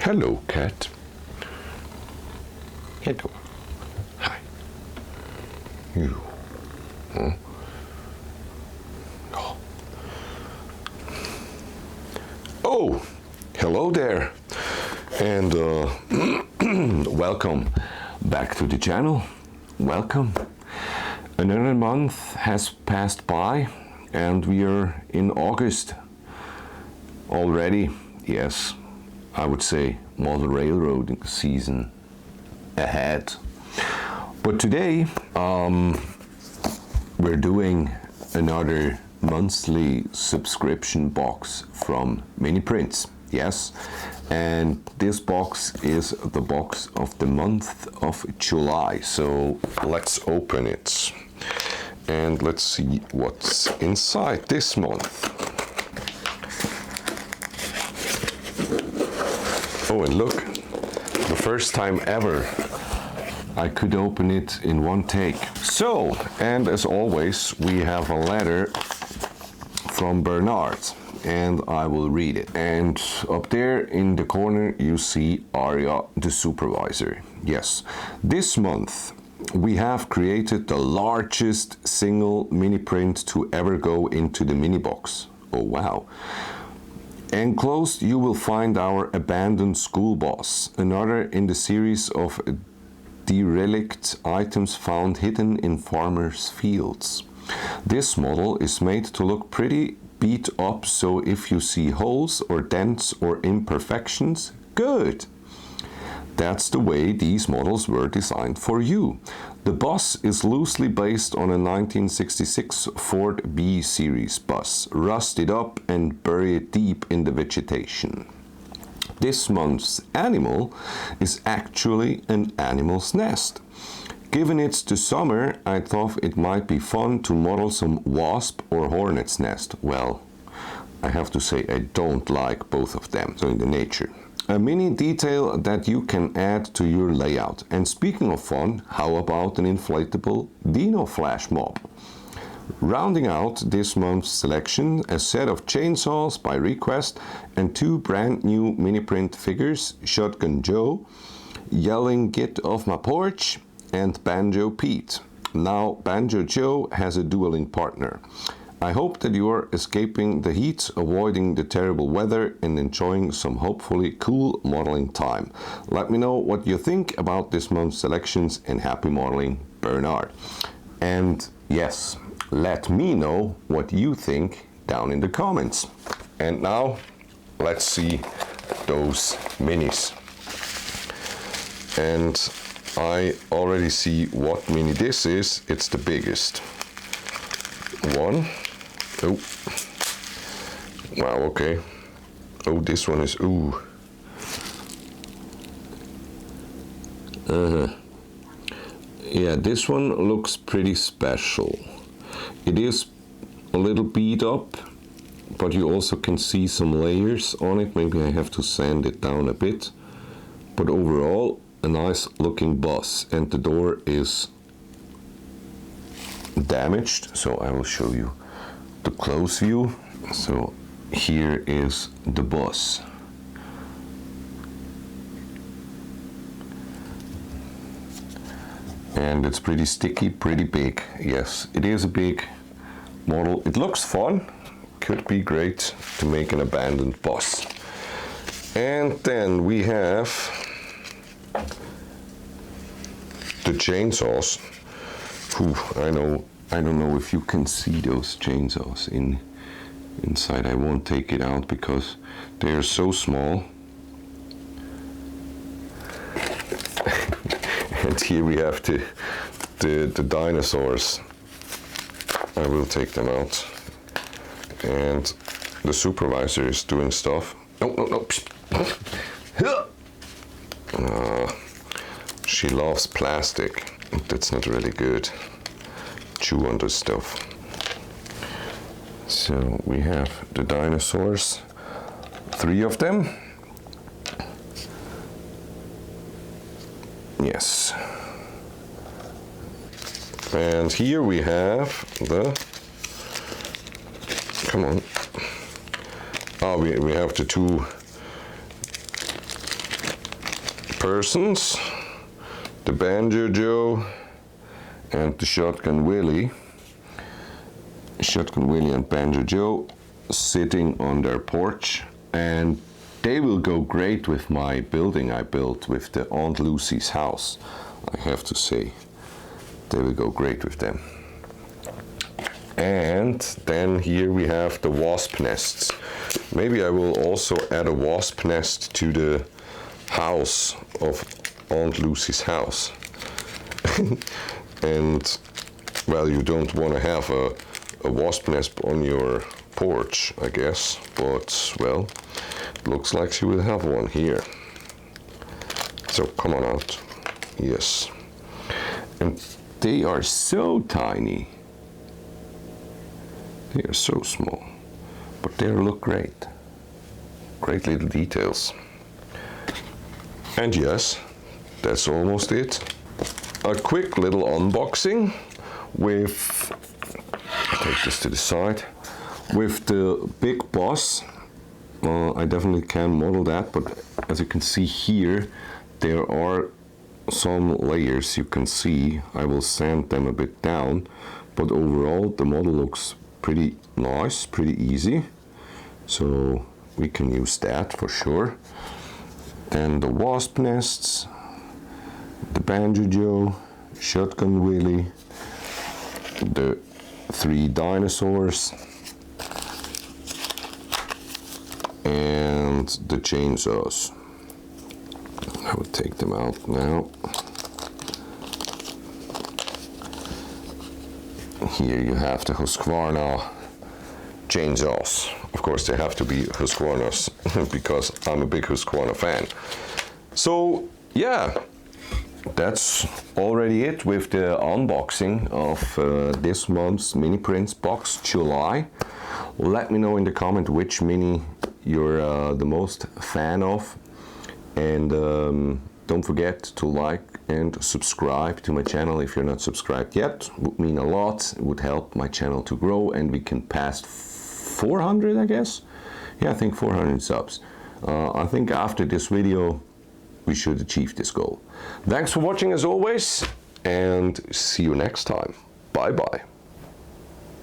Hello, cat. Hello. Hi. You. Huh? Oh. Oh, hello there. And welcome back to the channel. Welcome. Another month has passed by and we are in August already. Yes, I would say model railroad season ahead. But today we're doing another monthly subscription box from Miniprints. Yes, and this box is the box of the month of July. So let's open it and let's see what's inside this month. Oh, and look, the first time ever I could open it in one take. So, and as always, we have a letter from Bernard, and I will read it. And up there in the corner you see Arya, the supervisor. Yes, this month we have created the largest single mini print to ever go into the mini box. Oh wow. Enclosed you will find our abandoned school bus, another in the series of derelict items found hidden in farmers' fields. This model is made to look pretty beat up, so if you see holes or dents or imperfections, good. That's the way these models were designed for you. The bus is loosely based on a 1966 Ford B series bus, rusted up and buried deep in the vegetation. This month's animal is actually an animal's nest. Given it's the summer, I thought it might be fun to model some wasp or hornet's nest. Well, I have to say I don't like both of them, so in the nature. A mini detail that you can add to your layout. And speaking of fun, how about an inflatable dino flash mob? Rounding out this month's selection, a set of chainsaws by request and two brand new mini print figures, Shotgun Joe, Yelling Get Off My Porch, and Banjo Pete. Now Banjo Joe has a dueling partner. I hope that you are escaping the heat, avoiding the terrible weather, and enjoying some hopefully cool modeling time. Let me know what you think about this month's selections, and happy modeling, Bernard. And yes, let me know what you think down in the comments. And now let's see those minis. And I already see what mini this is. It's the biggest one. Oh, wow, okay. Oh, this one is, ooh. Yeah, this one looks pretty special. It is a little beat up, but you also can see some layers on it. Maybe I have to sand it down a bit. But overall, a nice looking bus, and the door is damaged, so I will show you the close view. So here is the bus. And it's pretty sticky, pretty big. Yes, it is a big model. It looks fun. Could be great to make an abandoned bus. And then we have the chainsaws. Ooh, I don't know if you can see those chainsaws inside. I won't take it out because they are so small. And here we have the dinosaurs. I will take them out. And the supervisor is doing stuff. No. She loves plastic. That's not really good. Chew on the stuff. So we have the dinosaurs, 3 of them. Yes. And here we have the, come on. Oh, we have the 2 persons, the Banjo Joe and the Shotgun Willie. Shotgun Willie and Banjo Joe sitting on their porch, and they will go great with my building I built with the Aunt Lucy's house. I have to say, they will go great with them. And then here we have the wasp nests. Maybe I will also add a wasp nest to the house of Aunt Lucy's house. And well, you don't want to have a wasp nest on your porch, I guess, but well, it looks like she will have one here. So come on out. Yes. And they are so tiny. They are so small, but they look great. Great little details. And yes, that's almost it. A quick little unboxing with, take this to the side, with the Big Boss. I definitely can model that, but as you can see here, there are some layers you can see. I will sand them a bit down, but overall the model looks pretty nice, pretty easy. So we can use that for sure. Then the wasp nests, the Banjo Joe, Shotgun Willie, the 3 dinosaurs, and the chainsaws. I will take them out now. Here you have the Husqvarna chainsaws. Of course they have to be Husqvarnas because I'm a big Husqvarna fan. So yeah, that's already it with the unboxing of this month's Mini Prints box, July. Let me know in the comment which mini you're the most fan of, and don't forget to like and subscribe to my channel if you're not subscribed yet. It would mean a lot. It would help my channel to grow, and we can pass 400, I guess. Yeah, I think 400 subs. I think after this video we should achieve this goal. Thanks for watching as always, and see you next time. Bye bye.